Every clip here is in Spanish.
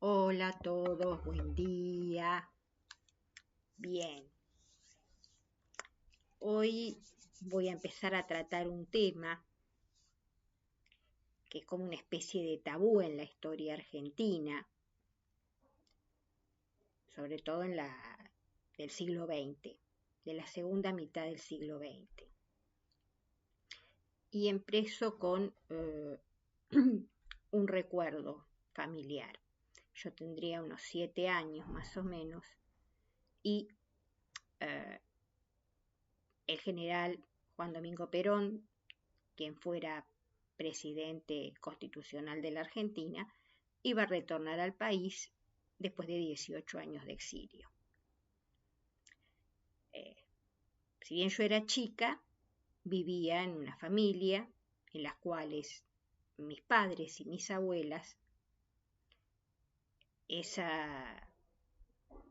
Hola a todos, buen día. Bien, hoy voy a empezar a tratar un tema que es como una especie de tabú en la historia argentina, sobre todo del siglo XX, de la segunda mitad del siglo XX. Y empiezo con un recuerdo familiar. Yo tendría unos 7 años más o menos y eh, el general Juan Domingo Perón, quien fuera presidente constitucional de la Argentina, iba a retornar al país después de 18 años de exilio. Si bien yo era chica, vivía en una familia en las cuales mis padres y mis abuelas, esa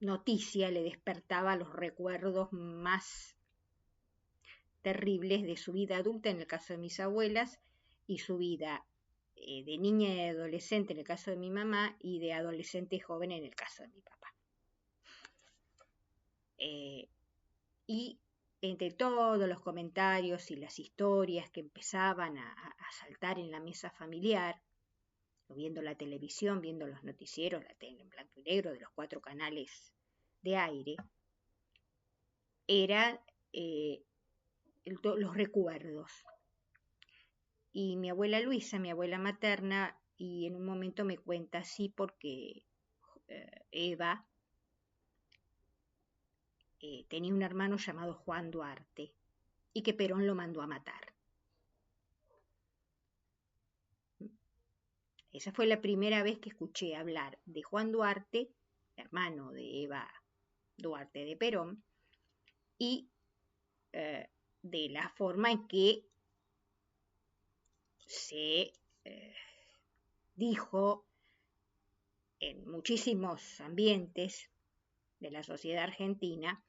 noticia le despertaba los recuerdos más terribles de su vida adulta en el caso de mis abuelas y su vida de niña y adolescente en el caso de mi mamá y de adolescente y joven en el caso de mi papá. Y entre todos los comentarios y las historias que empezaban a saltar en la mesa familiar, viendo la televisión, viendo los noticieros, la tele en blanco y negro de los 4 canales de aire, eran los recuerdos. Y mi abuela Luisa, mi abuela materna, y en un momento me cuenta así porque Eva tenía un hermano llamado Juan Duarte y que Perón lo mandó a matar. Esa fue la primera vez que escuché hablar de Juan Duarte, hermano de Eva Duarte de Perón, y de la forma en que se dijo en muchísimos ambientes de la sociedad argentina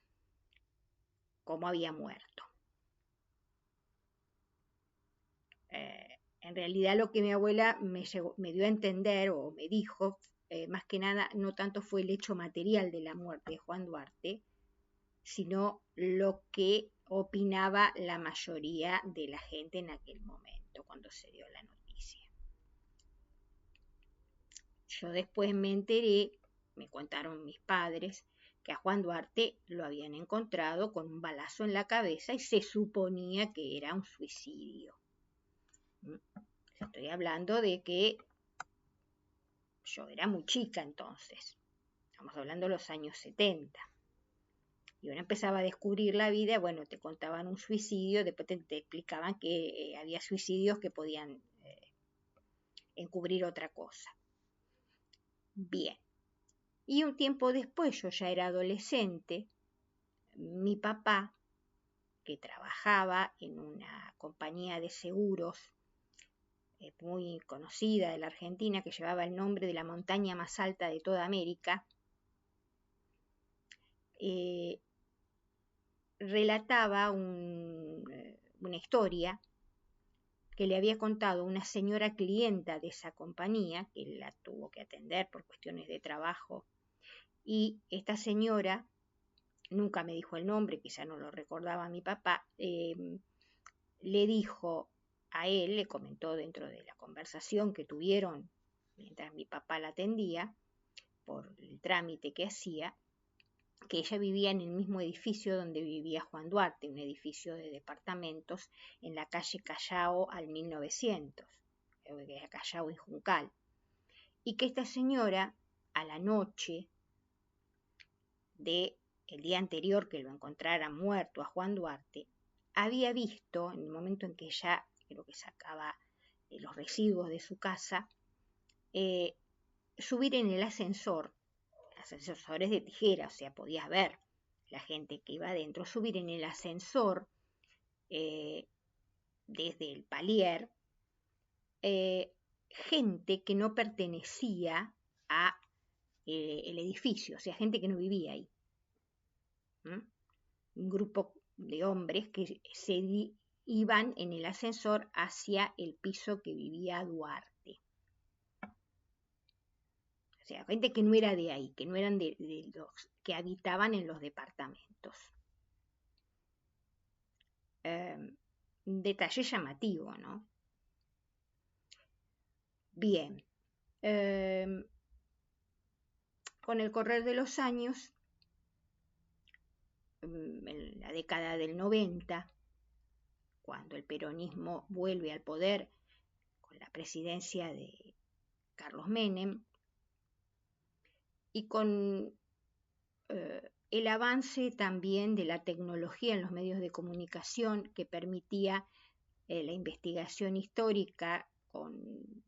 cómo había muerto. En realidad lo que mi abuela me dio a entender o me dijo, más que nada, no tanto fue el hecho material de la muerte de Juan Duarte, sino lo que opinaba la mayoría de la gente en aquel momento, cuando se dio la noticia. Yo después me enteré, me contaron mis padres, que a Juan Duarte lo habían encontrado con un balazo en la cabeza y se suponía que era un suicidio. Estoy hablando de que yo era muy chica entonces, estamos hablando de los años 70. Y uno empezaba a descubrir la vida, bueno, te contaban un suicidio, después te explicaban que había suicidios que podían encubrir otra cosa. Bien. Y un tiempo después, yo ya era adolescente, mi papá, que trabajaba en una compañía de seguros muy conocida de la Argentina, que llevaba el nombre de la montaña más alta de toda América, relataba una historia que le había contado una señora clienta de esa compañía, que la tuvo que atender por cuestiones de trabajo, y esta señora, nunca me dijo el nombre, quizá no lo recordaba mi papá, le dijo a él, le comentó dentro de la conversación que tuvieron mientras mi papá la atendía, por el trámite que hacía, que ella vivía en el mismo edificio donde vivía Juan Duarte, un edificio de departamentos en la calle Callao al 1900, que era Callao y Juncal, y que esta señora, a la noche del día anterior que lo encontrara muerto a Juan Duarte, había visto, en el momento en que ella creo que sacaba los residuos de su casa, subir en el ascensor, ascensores de tijera, o sea, podías ver la gente que iba adentro, subir en el ascensor desde el palier, gente que no pertenecía a el edificio, o sea, gente que no vivía ahí. Un grupo de hombres que se iban en el ascensor hacia el piso que vivía Duarte. O sea, gente que no era de ahí, que no eran de los que habitaban en los departamentos. Detalle llamativo, ¿no? Bien. Con el correr de los años, en la década del 90, cuando el peronismo vuelve al poder con la presidencia de Carlos Menem y con el avance también de la tecnología en los medios de comunicación que permitía la investigación histórica con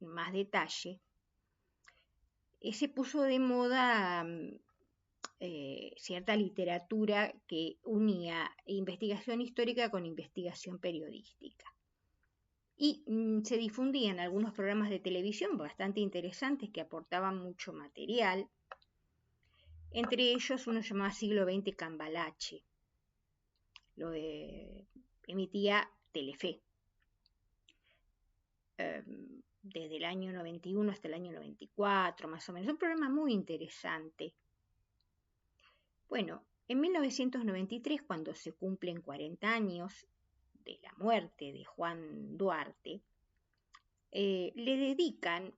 más detalle, se puso de moda cierta literatura que unía investigación histórica con investigación periodística. Y se difundían algunos programas de televisión bastante interesantes que aportaban mucho material. Entre ellos uno llamado Siglo XX Cambalache. Lo emitía Telefe. Desde el año 91 hasta el año 94, más o menos. Un programa muy interesante. Bueno, en 1993, cuando se cumplen 40 años de la muerte de Juan Duarte, le dedican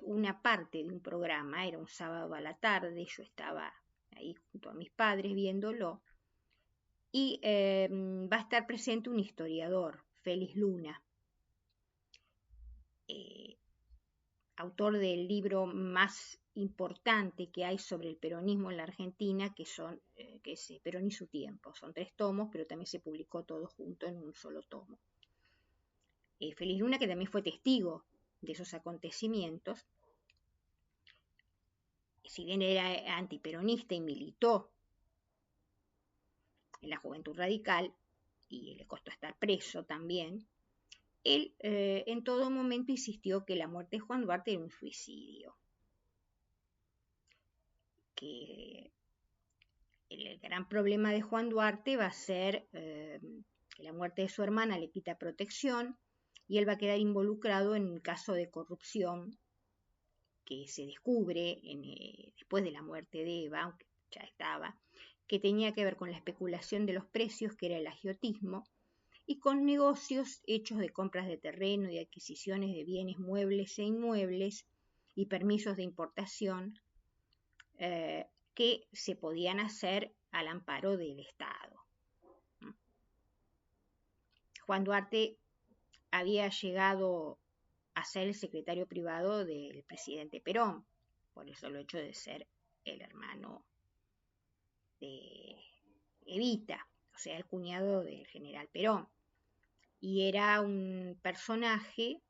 una parte de un programa, era un sábado a la tarde, yo estaba ahí junto a mis padres viéndolo, y va a estar presente un historiador, Félix Luna, autor del libro más importante que hay sobre el peronismo en la Argentina, que es Perón y su tiempo. Son 3 tomos, pero también se publicó todo junto en un solo tomo. Félix Luna, que también fue testigo de esos acontecimientos, si bien era antiperonista y militó en la Juventud Radical, y le costó estar preso también, él en todo momento insistió que la muerte de Juan Duarte era un suicidio. Que el gran problema de Juan Duarte va a ser que la muerte de su hermana le quita protección y él va a quedar involucrado en un caso de corrupción que se descubre después de la muerte de Eva, aunque ya estaba, que tenía que ver con la especulación de los precios, que era el agiotismo, y con negocios hechos de compras de terreno y adquisiciones de bienes muebles e inmuebles y permisos de importación que se podían hacer al amparo del Estado. Juan Duarte había llegado a ser el secretario privado del presidente Perón, por el solo hecho de ser el hermano de Evita, o sea, el cuñado del general Perón. Y era un personaje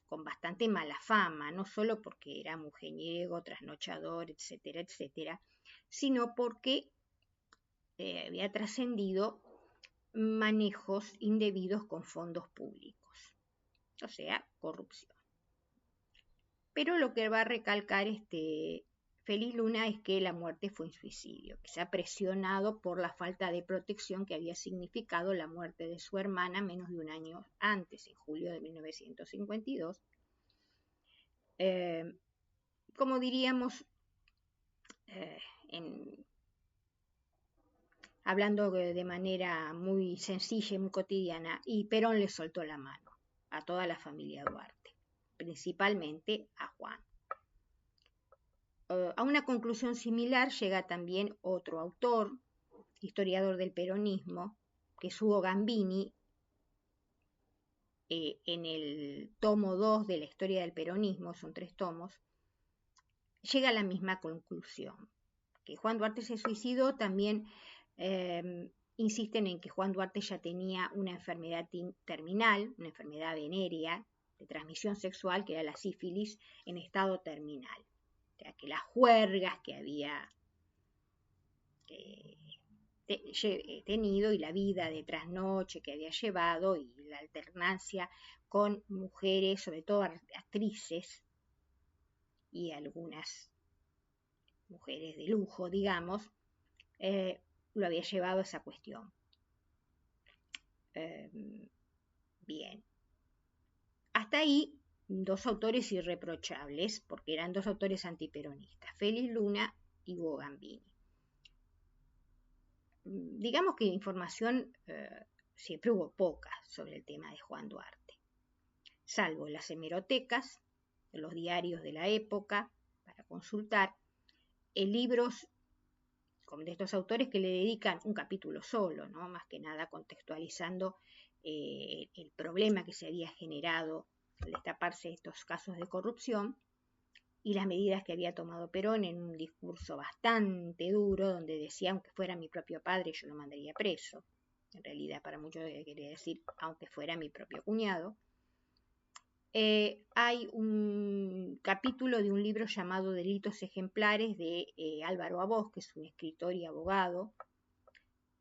con bastante mala fama, no solo porque era mujeriego, trasnochador, etcétera, etcétera, sino porque había trascendido manejos indebidos con fondos públicos, o sea, corrupción. Pero lo que va a recalcar Félix Luna es que la muerte fue un suicidio, que se ha presionado por la falta de protección que había significado la muerte de su hermana menos de un año antes, en julio de 1952. Como diríamos, hablando de manera muy sencilla y muy cotidiana, y Perón le soltó la mano a toda la familia Duarte, principalmente a Juan. A una conclusión similar llega también otro autor, historiador del peronismo, que es Hugo Gambini, en el tomo 2 de la historia del peronismo, son 3 tomos, llega a la misma conclusión, que Juan Duarte se suicidó. También insisten en que Juan Duarte ya tenía una enfermedad terminal, una enfermedad venérea de transmisión sexual, que era la sífilis, en estado terminal. O sea, que las juergas que había tenido y la vida de trasnoche que había llevado y la alternancia con mujeres, sobre todo actrices y algunas mujeres de lujo, digamos, lo había llevado a esa cuestión. Bien. Hasta ahí dos autores irreprochables, porque eran dos autores antiperonistas, Félix Luna y Hugo Gambini. Digamos que información siempre hubo poca sobre el tema de Juan Duarte, salvo las hemerotecas, los diarios de la época, para consultar, libros de estos autores que le dedican un capítulo solo, ¿no? Más que nada contextualizando el problema que se había generado al destaparse estos casos de corrupción y las medidas que había tomado Perón en un discurso bastante duro, donde decía, aunque fuera mi propio padre, yo lo mandaría preso. En realidad, para muchos quería decir, aunque fuera mi propio cuñado. Hay un capítulo de un libro llamado Delitos Ejemplares de Álvaro Abós, que es un escritor y abogado,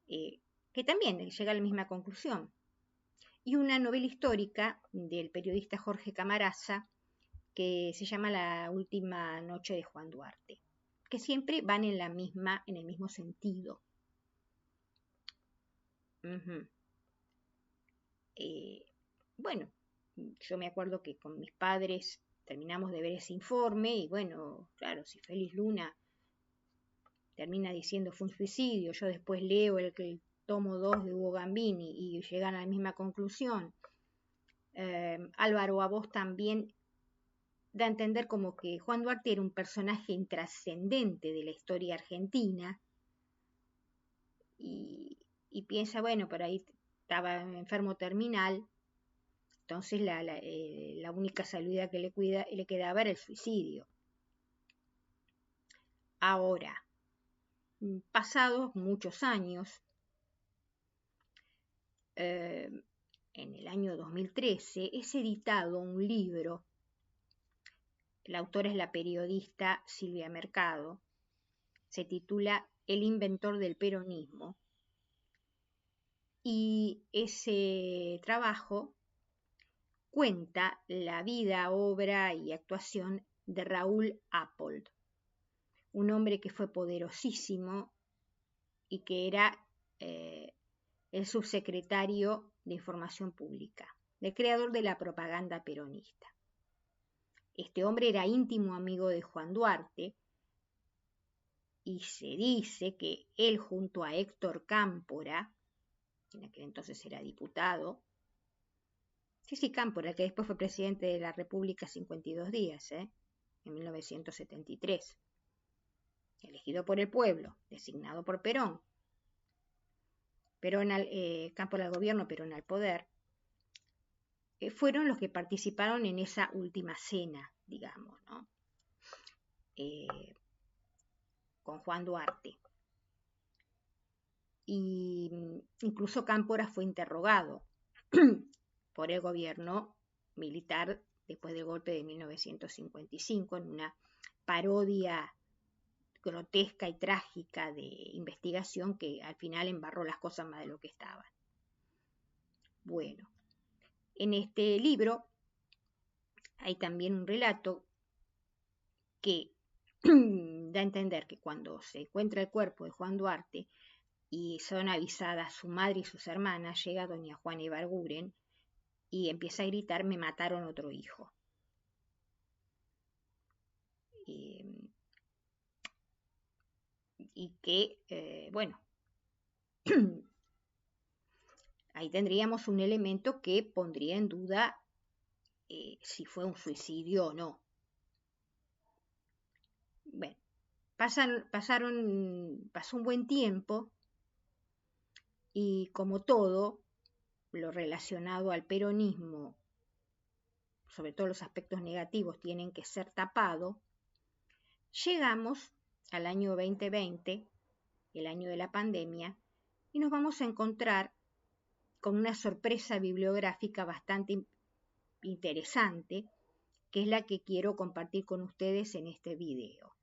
que también llega a la misma conclusión. Y una novela histórica del periodista Jorge Camarasa, que se llama La última noche de Juan Duarte, que siempre van en el mismo sentido. Bueno, yo me acuerdo que con mis padres terminamos de ver ese informe y bueno, claro, si Félix Luna termina diciendo fue un suicidio, yo después leo el tomo 2 de Hugo Gambini y llegan a la misma conclusión. Álvaro Abós también da a entender como que Juan Duarte era un personaje intrascendente de la historia argentina y piensa, bueno, por ahí estaba enfermo terminal, entonces la única salida que le quedaba era el suicidio. Ahora, pasados muchos años, en el año 2013 es editado un libro, la autora es la periodista Silvia Mercado, se titula El inventor del peronismo, y ese trabajo cuenta la vida, obra y actuación de Raúl Appold, un hombre que fue poderosísimo y que era el subsecretario de Información Pública, el creador de la propaganda peronista. Este hombre era íntimo amigo de Juan Duarte y se dice que él junto a Héctor Cámpora, en aquel entonces era diputado, Cámpora, que después fue presidente de la República 52 días, en 1973, elegido por el pueblo, designado por Perón, Cámpora al gobierno, Perón al poder, fueron los que participaron en esa última cena, digamos, ¿no? Con Juan Duarte. Y incluso Cámpora fue interrogado por el gobierno militar después del golpe de 1955 en una parodia grotesca y trágica de investigación que al final embarró las cosas más de lo que estaban. Bueno, en este libro hay también un relato que da a entender que cuando se encuentra el cuerpo de Juan Duarte y son avisadas su madre y sus hermanas, llega doña Juana Ibarguren y empieza a gritar, me mataron otro hijo. Y que, bueno, ahí tendríamos un elemento que pondría en duda si fue un suicidio o no. Bueno, pasó un buen tiempo y como todo lo relacionado al peronismo, sobre todo los aspectos negativos, tienen que ser tapados, llegamos al año 2020, el año de la pandemia, y nos vamos a encontrar con una sorpresa bibliográfica bastante interesante, que es la que quiero compartir con ustedes en este video.